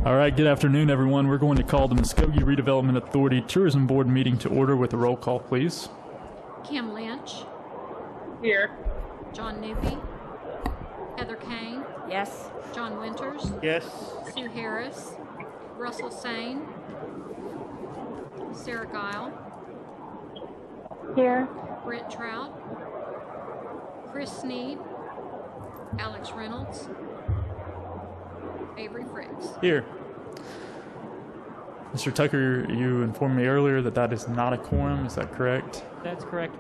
All right, good afternoon, everyone. We're going to call the Muskogee Redevelopment Authority Tourism Board meeting to order with a roll call, please. Kim Lynch, Here. John Newby, Heather Kane, Yes. John Winters, Yes. Sue Harris, Russell Sane, Sarah Guile, Here. Brett Trout, Chris Sneed, Alex Reynolds, Avery Fricks. Here. Mr. Tucker, you informed me earlier that that is not a quorum. Is that correct? That's correct.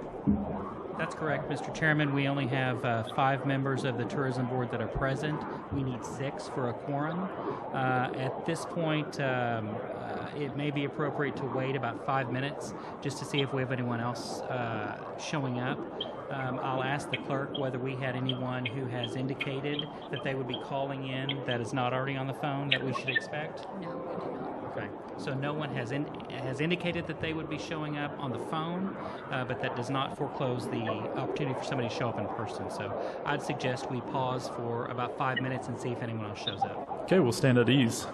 That's correct, Mr. Chairman. We only have 5 members of the Tourism Board that are present. We need 6 for a quorum. At this point, it may be appropriate to wait about 5 minutes just to see if we have anyone else showing up. I'll ask the clerk whether we had anyone who has indicated that they would be calling in that is not already on the phone that we should expect. No, we do not. Okay, so no one has indicated that they would be showing up on the phone, but that does not foreclose the opportunity for somebody to show up in person. So I'd suggest we pause for about 5 minutes and see if anyone else shows up. Okay, we'll stand at ease.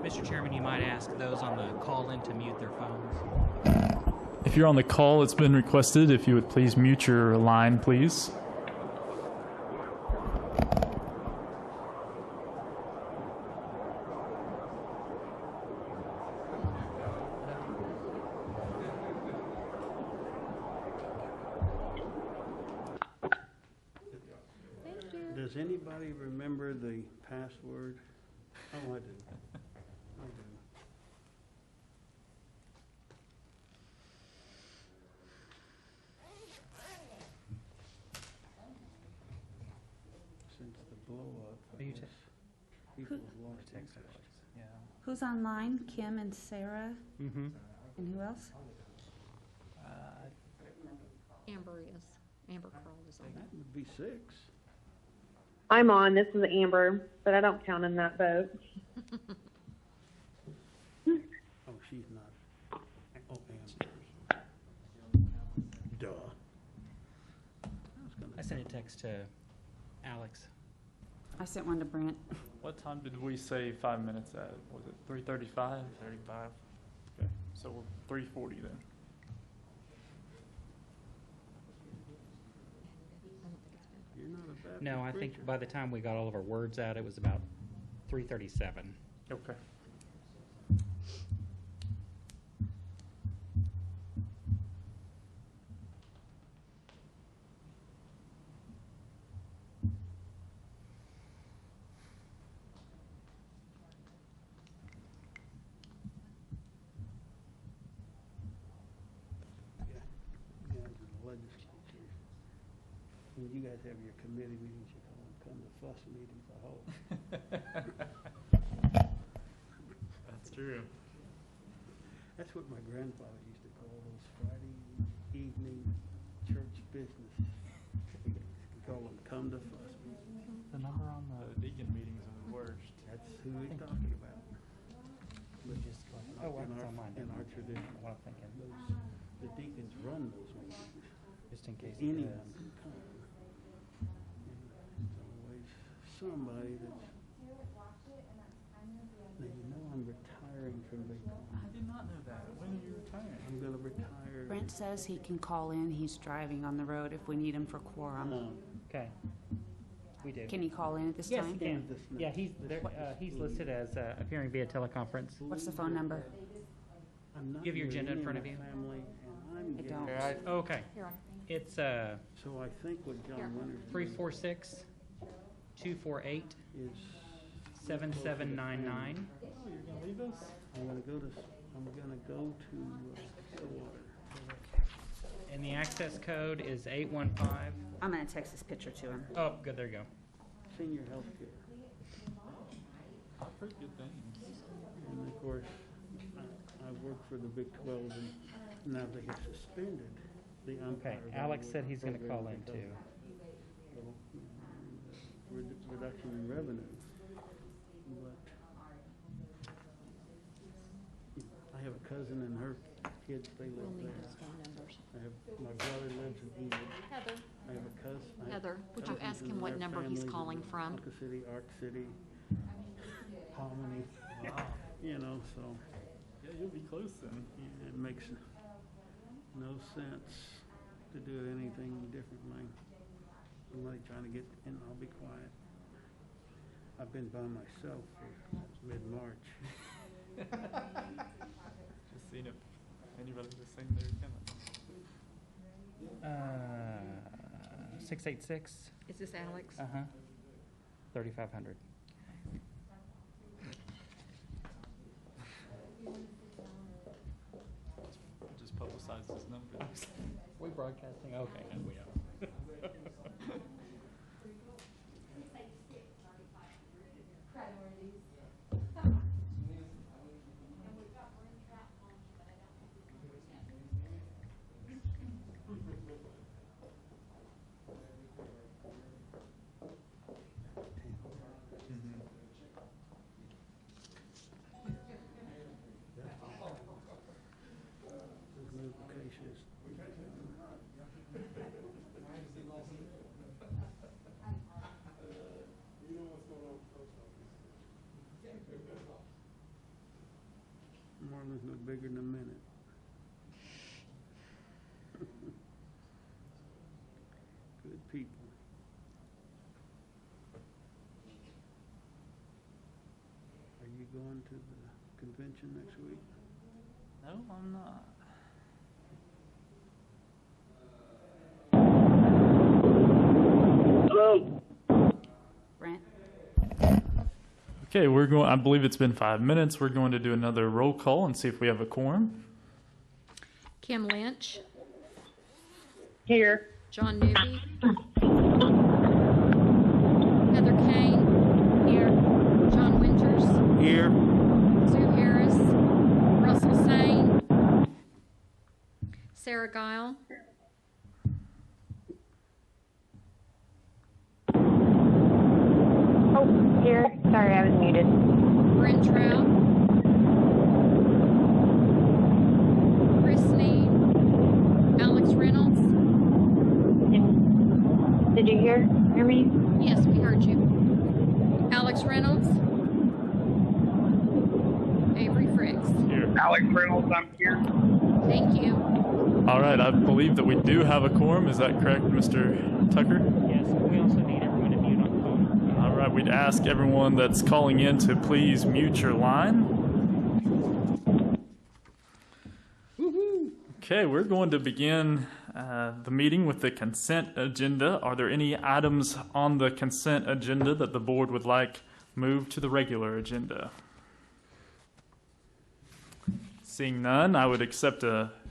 Mr. Chairman, you might ask those on the call-in to mute their phones. If you're on the call, it's been requested if you would please mute your line, please. Does anybody remember the password? Oh, I do. I do. Since the blow up, Are you people have lost Text interest. Yeah. Who's online? Kim and Sarah? Mm-hmm. And who else? Amber Carl is on That that. would be 6. I'm on. This is Amber, but I don't count in that vote. Oh, she's not. Oh, Amber. Duh. I sent a text to Alex. I sent one to Brent. What time did we say 5 minutes at? Was it 3:35? 35. Okay, so we're 3:40 then. You're not a Baptist No, I preacher. think by the time we got all of our words out, it was about 3:37. Okay. You guys are the legislature. When you guys have your committee meetings, you call them come to fuss meetings, I hope. That's true. That's what my grandfather used to call those Friday evening church business. We call them come to fuss meetings. The number on the deacon meetings are the worst. That's who we're talking about. But Just like, in oh, our, it's on mine. in our tradition, What I'm thinking, the deacons run those meetings. just in case. Anyone can come. There's always somebody that's. Now, you know I'm retiring from Big Pond. I did not know that. When are you retiring? I'm gonna retire. Brent says he can call in. He's driving on the road if we need him for quorum. Okay, we do. Can he call in at this Yes, time? he can. This Yeah, next- he's listed as appearing via teleconference. What's the phone number? I'm not You have your near agenda in any front of of my you? Family, and I'm I getting. don't. Okay, Here on. it's So I think what John Winters is 346 248 is 7799. Oh, you're gonna leave us? I'm gonna go to Stillwater. And the access code is 815. I'm going to text this picture to him. Oh, good, there you go. Senior health care. I've heard good things. And of course, I work for the Big 12, and now they have suspended the umpire. Okay, Alex said he's gonna program call in because too. of, reduction in revenue. cousin and her kids, they live We'll need there. those phone numbers. My brother lives in Enid. Heather. I have a cousin. I have Heather, would you cousins ask him and what their number he's families in calling from? Ponca City, Arc City, Hominy, you know, so Yeah, you'll be close then. yeah, it makes no sense to do anything differently. Somebody trying to get in, I'll be quiet. I've been by myself for mid-March. Just seeing if anybody was saying they're coming. 686. Is this Alex? 3500. Just publicize his number. We broadcasting? Okay, we are. There's notifications. Marlin's no bigger than a minute. Good people. Are you going to the convention next week? No, I'm not. Brent? Okay, we're going. I believe it's been 5 minutes. We're going to do another roll call and see if we have a quorum. Kim Lynch, Here. John Newby, Heather Kane, Here. John Winters, Here. Sue Harris, Russell Sane, Sarah Guile, Oh, here. Sorry, I was muted. Brent Trout, Chris Sneed, Alex Reynolds. Did you hear me? Yes, we heard you. Alex Reynolds, Avery Fricks. Here. Alex Reynolds, I'm here. Thank you. All right, I believe that we do have a quorum. Is that correct, Mr. Tucker? Yes, we also need everyone to mute on the phone. All right, we'd ask everyone that's calling in to please mute your line. Okay, we're going to begin the meeting with the consent agenda. Are there any items on the consent agenda that the board would like moved to the regular agenda? Seeing none, I would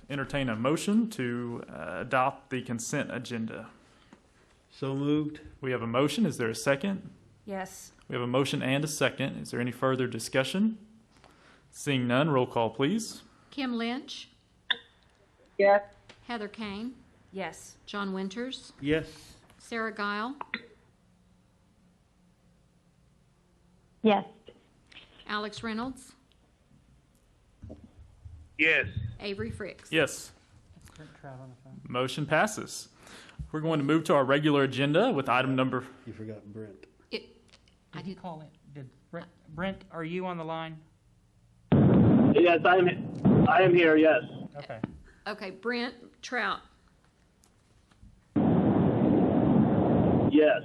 entertain a motion to adopt the consent agenda. So moved. We have a motion. Is there a second? Yes. We have a motion and a second. Is there any further discussion? Seeing none, roll call, please. Kim Lynch, Yes. Heather Kane, Yes. John Winters, Yes. Sarah Guile, Yes. Alex Reynolds, Yes. Avery Fricks. Yes. Motion passes. We're going to move to our regular agenda with item number. You forgot Brent. I Did you did. call it? Did Brent, are you on the line? Yes, I am here, yes. Okay. Okay, Brent Trout, Yes.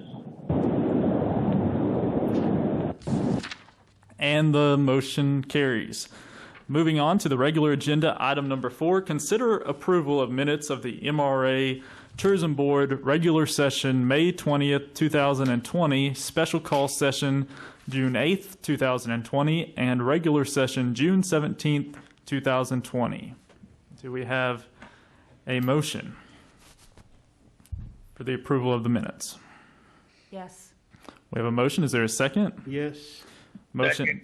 And the motion carries. Moving on to the regular agenda, item number 4, consider approval of minutes of the MRA Tourism Board regular session May 20th, 2020, special call session June 8th, 2020, and regular session June 17th, 2020. Do we have a motion for the approval of the minutes? Yes. We have a motion. Is there a second? Yes. Motion. Second.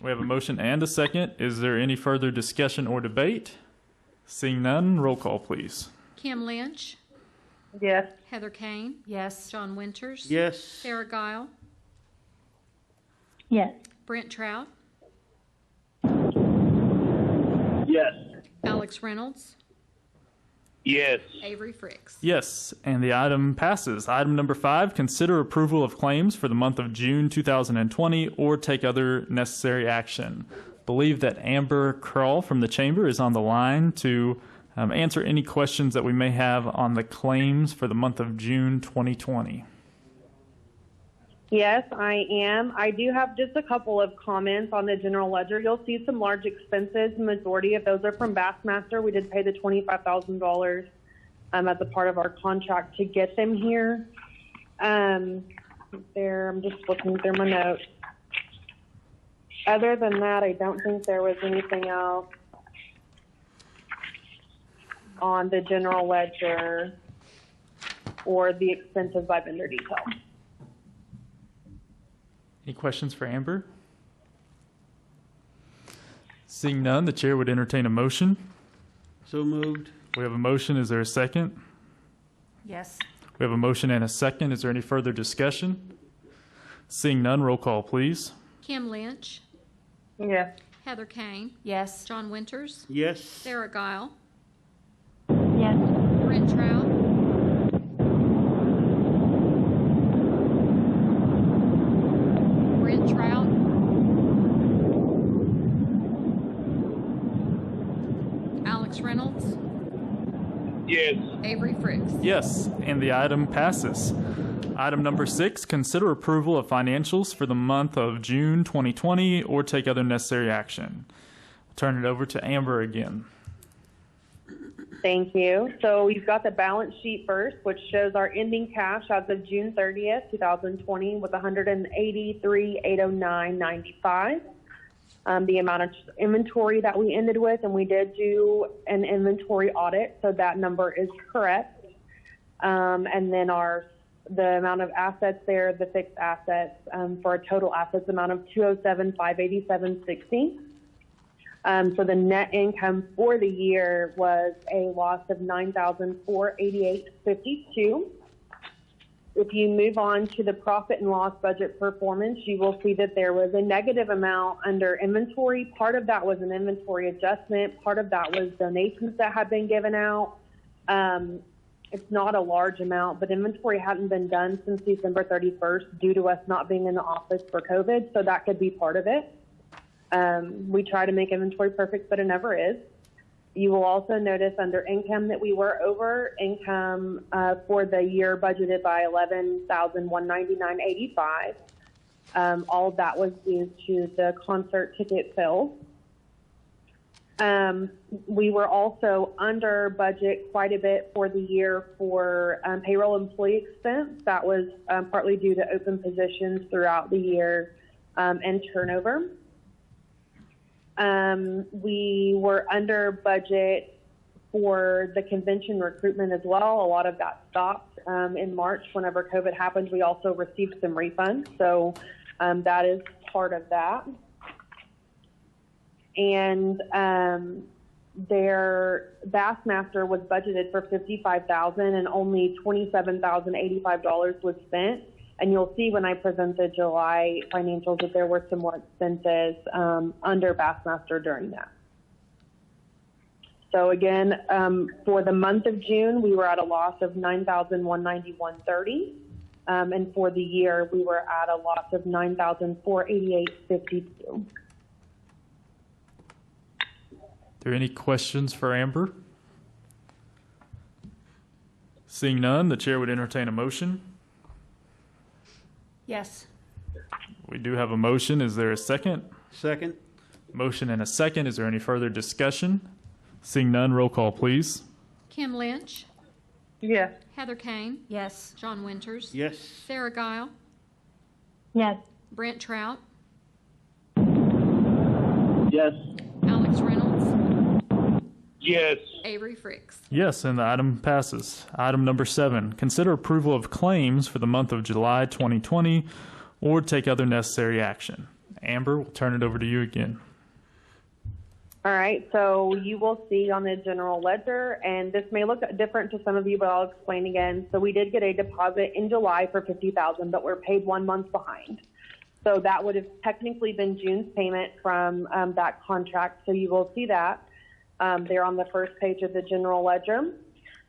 We have a motion and a second. Is there any further discussion or debate? Seeing none, roll call, please. Kim Lynch, Yes. Heather Kane, Yes. John Winters, Yes. Sarah Guile, Yes. Brent Trout, Yes. Alex Reynolds, Yes. Avery Fricks. Yes, and the item passes. Item number 5, consider approval of claims for the month of June 2020 or take other necessary action. Believe that Amber Kroll from the Chamber is on the line to answer any questions that we may have on the claims for the month of June 2020. Yes, I am. I do have just a couple of comments on the general ledger. You'll see some large expenses. The majority of those are from Bassmaster. We did pay the $25,000 as a part of our contract to get them here. I'm just looking through my notes. Other than that, I don't think there was anything else on the general ledger or the expenses by vendor detail. Any questions for Amber? Seeing none, the chair would entertain a motion. So moved. We have a motion. Is there a second? Yes. We have a motion and a second. Is there any further discussion? Seeing none, roll call, please. Kim Lynch, Yes. Heather Kane, Yes. John Winters, Yes. Sarah Guile, Yes. Brent Trout, Brent Trout, Alex Reynolds, Yes. Avery Fricks. Yes, and the item passes. Item number 6, consider approval of financials for the month of June 2020 or take other necessary action. I'll turn it over to Amber again. Thank you. So you've got the balance sheet first, which shows our ending cash as of June 30th, 2020 with $183,809.95. The amount of inventory that we ended with, and we did do an inventory audit, so that number is correct. And then the amount of assets there, the fixed assets, for a total assets amount of $207,587.60. So the net income for the year was a loss of $9,488.52. If you move on to the profit and loss budget performance, you will see that there was a negative amount under inventory. Part of that was an inventory adjustment. Part of that was donations that had been given out. It's not a large amount, but inventory hadn't been done since December 31st due to us not being in the office for COVID, so that could be part of it. We try to make inventory perfect, but it never is. You will also notice under income that we were over income for the year budgeted by $11,199.85. All of that was due to the concert ticket sales. We were also under budget quite a bit for the year for payroll employee expense. That was partly due to open positions throughout the year and turnover. We were under budget for the convention recruitment as well. A lot of that stopped in March whenever COVID happened. We also received some refunds, so that is part of that. And their Bassmaster was budgeted for $55,000 and only $27,085 was spent. And you'll see when I present the July financials that there were some more expenses under Bassmaster during that. So again, for the month of June, we were at a loss of $9,191.30. And for the year, we were at a loss of $9,488.52. Are there any questions for Amber? Seeing none, the chair would entertain a motion. Yes. We do have a motion. Is there a second? Second. Motion and a second. Is there any further discussion? Seeing none, roll call, please. Kim Lynch, Yes. Heather Kane, Yes. John Winters, Yes. Sarah Guile, Yes. Brent Trout, Yes. Alex Reynolds, Yes. Avery Fricks. Yes, and the item passes. Item number 7, consider approval of claims for the month of July 2020 or take other necessary action. Amber, we'll turn it over to you again. All right, so you will see on the general ledger, and this may look different to some of you, but I'll explain again. So we did get a deposit in July for $50,000, but we're paid 1 month behind. So that would have technically been June's payment from that contract. So you will see that. They're on the first page of the general ledger.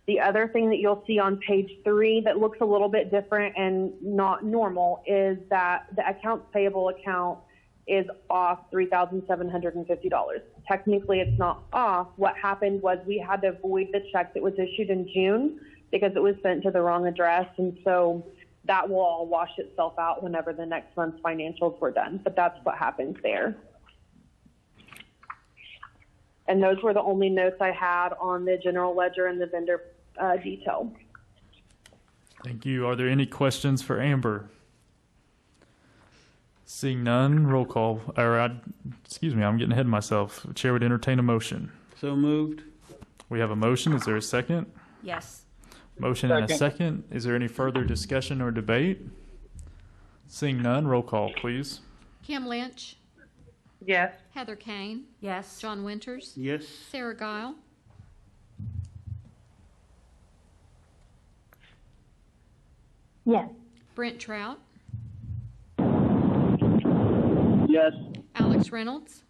The other thing that you'll see on page 3 that looks a little bit different and not normal is that the accounts payable account is off $3,750. Technically, it's not off. What happened was we had to void the check that was issued in June because it was sent to the wrong address, and so that will all wash itself out whenever the next month's financials were done. But that's what happens there. And those were the only notes I had on the general ledger and the vendor detail. Thank you. Are there any questions for Amber? Seeing none, roll call. Excuse me, I'm getting ahead of myself. The chair would entertain a motion. So moved. We have a motion. Is there a second? Yes. Motion and a second. Is there any further discussion or debate? Seeing none, roll call, please. Kim Lynch, Yes. Heather Kane, Yes. John Winters, Yes. Sarah Guile, Yes. Brent Trout, Yes. Alex Reynolds,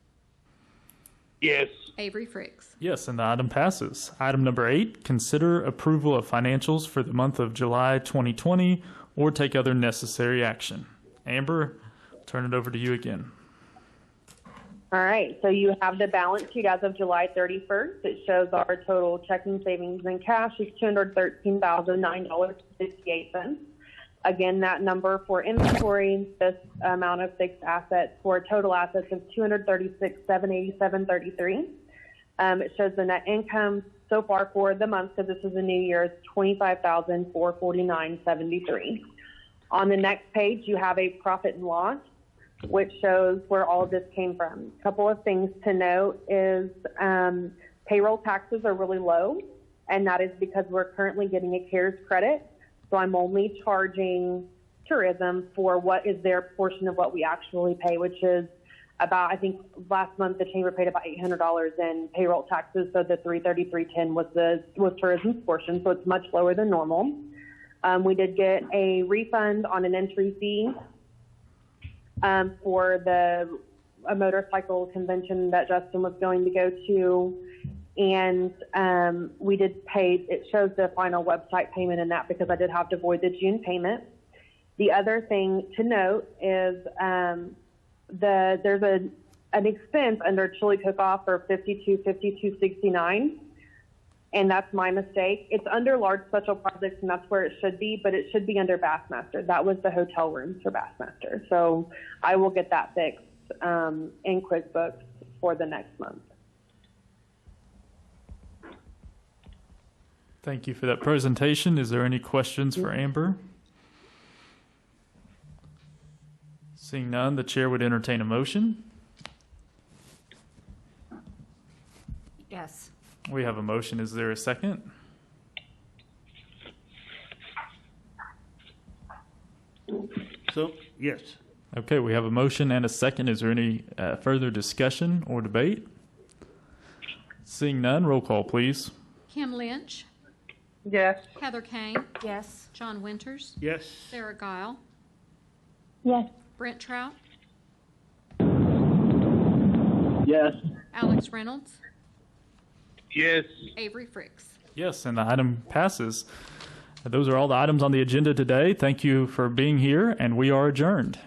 Yes. Avery Fricks. Yes, and the item passes. Item number 8, consider approval of financials for the month of July 2020 or take other necessary action. Amber, turn it over to you again. All right, so you have the balance sheet as of July 31st. It shows our total checking, savings, and cash is $213,009.68. Again, that number for inventory, this amount of fixed assets for total assets of $236,787.33. It shows the net income so far for the month, because this is a new year, is $25,449.73. On the next page, you have a profit and loss, which shows where all of this came from. A couple of things to note is payroll taxes are really low, and that is because we're currently getting a CARES credit. So I'm only charging tourism for what is their portion of what we actually pay, which is about, I think last month the chamber paid about $800 in payroll taxes. So the $333.10 was tourism's portion. So it's much lower than normal. We did get a refund on an entry fee for a motorcycle convention that Justin was going to go to. And we did pay, it shows the final website payment in that because I did have to void the June payment. The other thing to note is there's an expense under chili cook-off for $52.69, and that's my mistake. It's under large special projects, and that's where it should be, but it should be under Bassmaster. That was the hotel rooms for Bassmaster. So I will get that fixed in QuickBooks for the next month. Thank you for that presentation. Is there any questions for Amber? Seeing none, the chair would entertain a motion. Yes. We have a motion. Is there a second? So, yes. Okay, we have a motion and a second. Is there any further discussion or debate? Seeing none, roll call, please. Kim Lynch, Yes. Heather Kane, Yes. John Winters, Yes. Sarah Guile, Yes. Brent Trout, Yes. Alex Reynolds, Yes. Avery Fricks. Yes, and the item passes. Those are all the items on the agenda today. Thank you for being here, and we are adjourned.